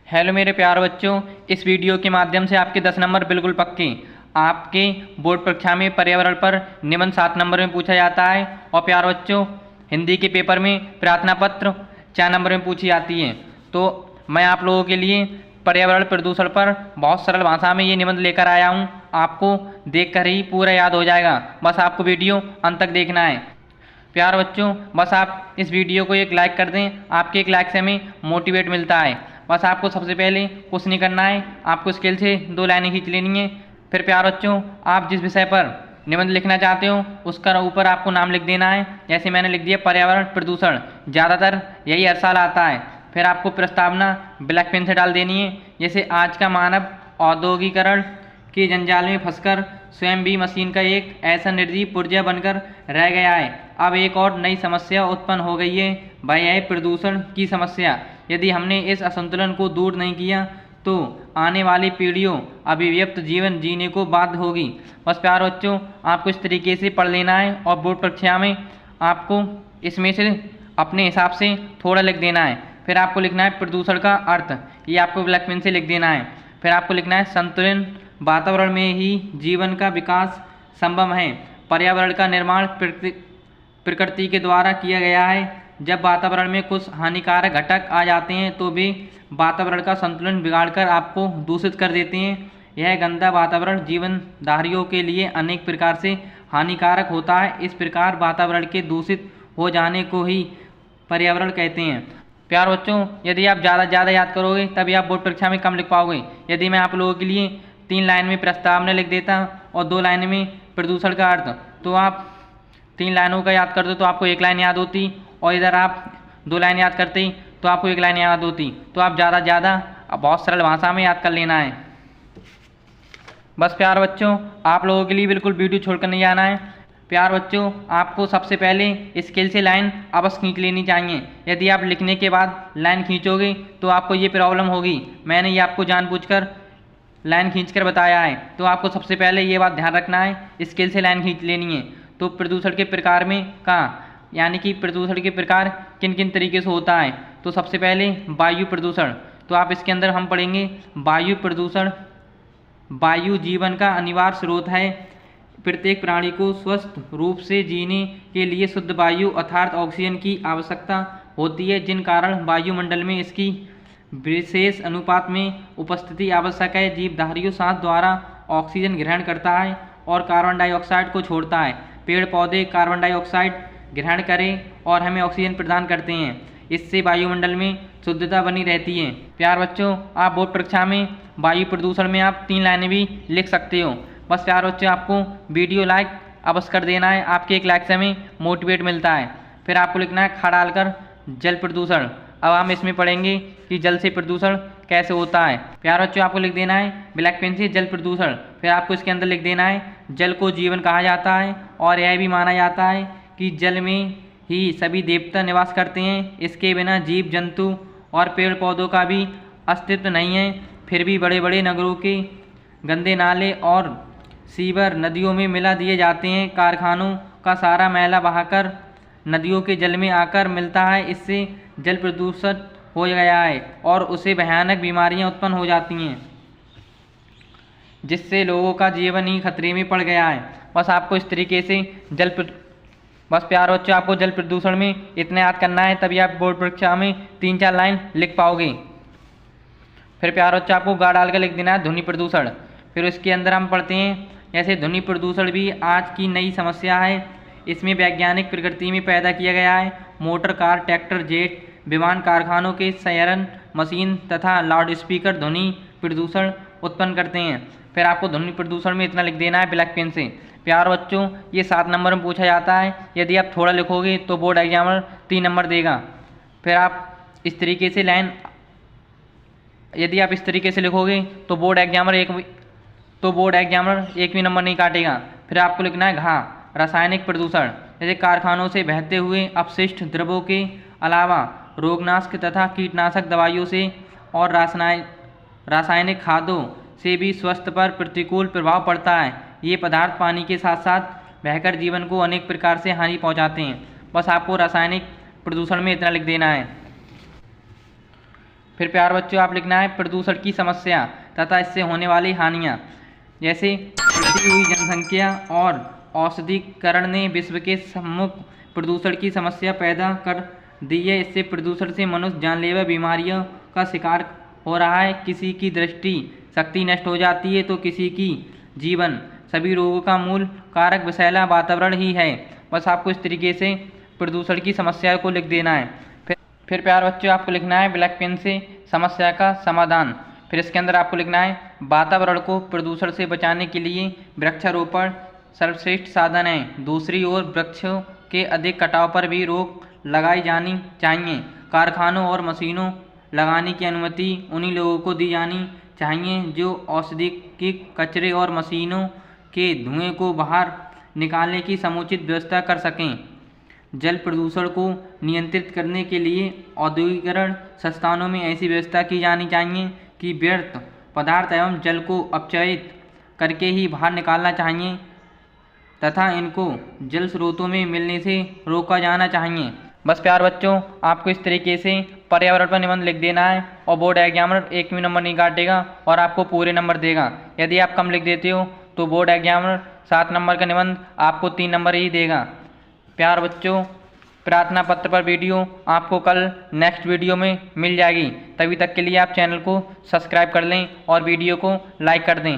Hello मेरे प्यारे बच्चों, इस वीडियो के माध्यम से आपके 10 नंबर बिल्कुल पक्के आपके बोर्ड परीक्षा में पर्यावरण पर निबंध 7 नंबर में पूछा जाता है। और प्यारे बच्चों, हिंदी के पेपर में प्रार्थना पत्र 4 नंबर में पूछी जाती है। तो मैं आप लोगों के लिए पर्यावरण प्रदूषण पर बहुत सरल भाषा में ये निबंध लेकर आया हूँ। आपको देखकर ही पूरा याद हो जाएगा, बस आपको वीडियो अंत तक देखना है। प्यारे बच्चों, बस आप इस वीडियो को एक लाइक कर दें, आपके एक लाइक से हमें मोटिवेट मिलता है। बस आपको सबसे पहले कुछ नहीं करना है, आपको स्केल से 2 लाइनें खींच लेनी है। फिर प्यारे बच्चों, आप जिस विषय पर निबंध लिखना चाहते हो उसका ऊपर आपको नाम लिख देना है। जैसे मैंने लिख दिया पर्यावरण प्रदूषण, ज़्यादातर यही हर साल आता है। फिर आपको प्रस्तावना ब्लैक पेन से डाल देनी है। जैसे आज का मानव औद्योगिकरण के जंजाल में फंसकर स्वयं भी मशीन का एक ऐसा निर्जीव पुर्जा बनकर रह गया है। अब एक और नई समस्या उत्पन्न हो गई है, वह है प्रदूषण की समस्या। यदि हमने इस असंतुलन को दूर नहीं किया तो आने वाली पीढ़ियों अभिव्यक्त जीवन जीने को बाध्य होगी। बस प्यारे बच्चों, आपको इस तरीके से पढ़ लेना है और बोर्ड परीक्षा में आपको इसमें से अपने हिसाब से थोड़ा लिख देना है। फिर आपको लिखना है प्रदूषण का अर्थ, ये आपको ब्लैक पेन से लिख देना है। फिर आपको लिखना है संतुलन वातावरण में ही जीवन का विकास संभव है। पर्यावरण का निर्माण प्रकृति के द्वारा किया गया है। जब वातावरण में कुछ हानिकारक घटक आ जाते हैं तो वे वातावरण का संतुलन बिगाड़कर आपको दूषित कर देते हैं। यह गंदा वातावरण जीवनधारियों के लिए अनेक प्रकार से हानिकारक होता है। इस प्रकार वातावरण के दूषित हो जाने को ही पर्यावरण कहते हैं। प्यारे बच्चों, यदि आप ज़्यादा याद करोगे तभी आप बोर्ड परीक्षा में कम लिख पाओगे। यदि मैं आप लोगों के लिए 3 लाइन में प्रस्तावना लिख देता और 2 लाइन में प्रदूषण का अर्थ, तो आप 3 लाइनों का याद करते तो आपको 1 लाइन याद होती, और इधर आप 2 लाइन याद करते तो आपको 1 लाइन याद होती। तो आप ज़्यादा बहुत सरल भाषा में याद कर लेना है। बस प्यारे बच्चों, आप लोगों के लिए बिल्कुल वीडियो छोड़कर नहीं जाना है। प्यारे बच्चों, आपको सबसे पहले स्केल से लाइन अवश्य खींच लेनी चाहिए। यदि आप लिखने के बाद लाइन खींचोगे तो आपको ये प्रॉब्लम होगी। मैंने ये आपको जानबूझकर लाइन खींचकर बताया है। तो आपको सबसे पहले ये बात ध्यान रखना है, स्केल से लाइन खींच लेनी है। तो प्रदूषण के प्रकार में कहाँ, यानी कि प्रदूषण के प्रकार किन किन तरीके से होता है। तो सबसे पहले वायु प्रदूषण, तो आप इसके अंदर हम पढ़ेंगे वायु प्रदूषण। वायु जीवन का अनिवार्य स्रोत है। प्रत्येक प्राणी को स्वस्थ रूप से जीने के लिए शुद्ध वायु अर्थात ऑक्सीजन की आवश्यकता होती है, जिन कारण वायुमंडल में इसकी विशेष अनुपात में उपस्थिति आवश्यक है। जीवधारियों सांस द्वारा ऑक्सीजन ग्रहण करता है और कार्बन डाइऑक्साइड को छोड़ता है। पेड़ पौधे कार्बन डाइऑक्साइड ग्रहण करें और हमें ऑक्सीजन प्रदान करते हैं। इससे वायुमंडल में शुद्धता बनी रहती है। प्यारे बच्चों, आप बोर्ड परीक्षा में वायु प्रदूषण में आप 3 लाइनें भी लिख सकते हो। बस प्यारे बच्चों, आपको वीडियो लाइक अवश्य कर देना है, आपके एक लाइक से हमें मोटिवेट मिलता है। फिर आपको लिखना है खा डालकर जल प्रदूषण। अब हम इसमें पढ़ेंगे कि जल से प्रदूषण कैसे होता है। प्यारे बच्चों, आपको लिख देना है ब्लैक पेन से जल प्रदूषण। फिर आपको इसके अंदर लिख देना है जल को जीवन कहा जाता है और यह भी माना जाता है कि जल में ही सभी देवता निवास करते हैं। इसके बिना जीव जंतु और पेड़ पौधों का भी अस्तित्व नहीं है। फिर भी बड़े बड़े नगरों के गंदे नाले और सीवर नदियों में मिला दिए जाते हैं। कारखानों का सारा मैला बहाकर नदियों के जल में आकर मिलता है। इससे जल प्रदूषित हो गया है और उससे भयानक बीमारियां उत्पन्न हो जाती हैं, जिससे लोगों का जीवन ही खतरे में पड़ गया है। बस आपको इस तरीके से बस प्यारे बच्चों, आपको जल प्रदूषण में इतना याद करना है, तभी आप बोर्ड परीक्षा में 3-4 लाइन लिख पाओगे। फिर प्यारे बच्चों, आपको गा डाल कर लिख देना है ध्वनि प्रदूषण। फिर इसके अंदर हम पढ़ते हैं जैसे ध्वनि प्रदूषण भी आज की नई समस्या है। इसमें वैज्ञानिक प्रकृति में पैदा किया गया है। मोटर कार, ट्रैक्टर, जेट विमान, कारखानों के सायरन मशीन तथा लाउड स्पीकर ध्वनि प्रदूषण उत्पन्न करते हैं। फिर आपको ध्वनि प्रदूषण में इतना लिख देना है ब्लैक पेन से। प्यारे बच्चों, ये 7 नंबर में पूछा जाता है। यदि आप थोड़ा लिखोगे तो बोर्ड एग्जामिनर 3 नंबर देगा। फिर आप इस तरीके से लाइन, यदि आप इस तरीके से लिखोगे तो बोर्ड एग्जामिनर एक भी नंबर नहीं काटेगा। फिर आपको लिखना है घा रासायनिक प्रदूषण, जैसे कारखानों से बहते हुए अपशिष्ट द्रवों के अलावा रोगनाशक तथा कीटनाशक दवाइयों से और रासायनिक खादों से भी स्वास्थ्य पर प्रतिकूल प्रभाव पड़ता है। ये पदार्थ पानी के साथ साथ बहकर जीवन को अनेक प्रकार से हानि पहुंचाते हैं। बस आपको रासायनिक प्रदूषण में इतना लिख देना है। फिर प्यारे बच्चों आप लिखना है प्रदूषण की समस्या तथा इससे होने वाली हानियाँ। जैसे बढ़ती हुई जनसंख्या और औषधीकरण ने विश्व के सम्मुख प्रदूषण की समस्या पैदा कर दी है। इससे प्रदूषण से मनुष्य जानलेवा बीमारियों का शिकार हो रहा है। किसी की दृष्टि शक्ति नष्ट हो जाती है तो किसी की जीवन। सभी रोगों का मूल कारक विषैला वातावरण ही है। बस आपको इस तरीके से प्रदूषण की समस्या को लिख देना है। फिर प्यारे बच्चों आपको लिखना है ब्लैक पेन से समस्या का समाधान। फिर इसके अंदर आपको लिखना है वातावरण को प्रदूषण से बचाने के लिए वृक्षारोपण सर्वश्रेष्ठ साधन है। दूसरी ओर वृक्षों के अधिक कटाव पर भी रोक लगाई जानी चाहिए। कारखानों और मशीनों लगाने की अनुमति उन्हीं लोगों को दी जानी चाहिए जो औद्योगिक कचरे और मशीनों के धुएं को बाहर निकालने की समुचित व्यवस्था कर सकें। जल प्रदूषण को नियंत्रित करने के लिए औद्योगिकरण संस्थानों में ऐसी व्यवस्था की जानी चाहिए कि व्यर्थ पदार्थ एवं जल को अपचयित करके ही बाहर निकालना चाहिए तथा इनको जल स्रोतों में मिलने से रोका जाना चाहिए। बस प्यारे बच्चों आपको इस तरीके से पर्यावरण पर निबंध लिख देना है और बोर्ड एग्जामिनर एक भी नंबर नहीं काटेगा और आपको पूरे नंबर देगा। यदि आप कम लिख देते हो तो बोर्ड एग्जामिनर 7 नंबर का निबंध आपको 3 नंबर ही देगा। प्यारे बच्चों प्रार्थना पत्र पर वीडियो आपको कल नेक्स्ट वीडियो में मिल जाएगी। तभी तक के लिए आप चैनल को सब्सक्राइब कर लें और वीडियो को लाइक कर दें।